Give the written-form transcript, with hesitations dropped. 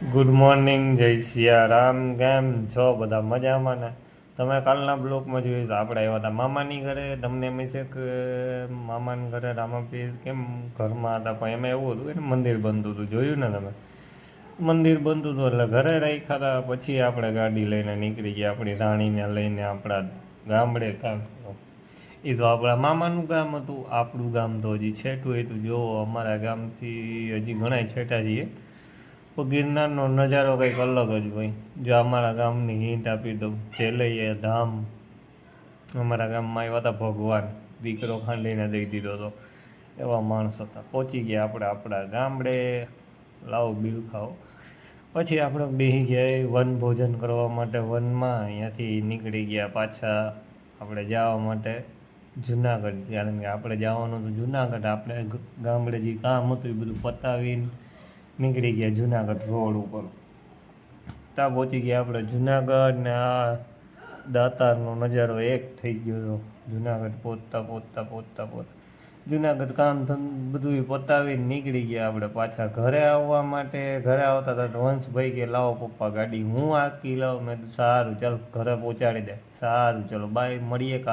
Good morning, જય સિયારામ. કેમ છો બધા? મજામાં ને? તમે કાલના બ્લોકમાં જોયું તો આપણે આવ્યા હતા મામાની ઘરે. તમને એમ છે કે મામાની ઘરે રામાપીર કેમ ઘરમાં હતા, પણ એમાં એવું હતું કે મંદિર બનતું હતું. જોયું ને તમે? મંદિર બનતું હતું એટલે ઘરે રાખ્યા હતા. પછી આપણે ગાડી લઈને નીકળી ગયા આપણી રાણીને લઈને આપણા ગામડે. એ તો આપણા મામાનું ગામ હતું. આપણું ગામ તો હજી છેટું હતું. જો અમારા ગામથી હજી ઘણા છેટા છીએ. તો ગિરનારનો નજારો કંઈક અલગ જ હોય. જો અમારા ગામની હિંટ આપી દઉં, જેલૈયા ધામ. અમારા ગામમાં આવ્યા હતા ભગવાન, દીકરો ખાંડીને દઈ દીધો હતો, એવા માણસ હતા. પહોંચી ગયા આપણે આપણા ગામડે. લાવો બિલ ખાઓ. પછી આપણે બેસી ગયા વન ભોજન કરવા માટે વનમાં. અહીંયાથી નીકળી ગયા પાછા આપણે જવા માટે જુનાગઢ. કારણ કે આપણે જવાનું હતું જુનાગઢ. આપણે ગામડે જે કામ હતું એ બધું પતાવીને નીકળી ગયા જુનાગઢ રોડ ઉપર. ત્યાં પહોંચી ગયા આપણે જુનાગઢ. ને આ દાતારનો નજારો એક થઈ ગયો હતો. જુનાગઢ પહોંચતા જુનાગઢ કામ બધું પતાવીને નીકળી ગયા આપણે પાછા ઘરે આવવા માટે. ઘરે આવતા હતા તો વંશભાઈ કે લાવો પપ્પા ગાડી હું આકી લાવ. મેં સારું ચાલ ઘરે પહોંચાડી દે. સારું ચલો બાય, મળીએ કાલે.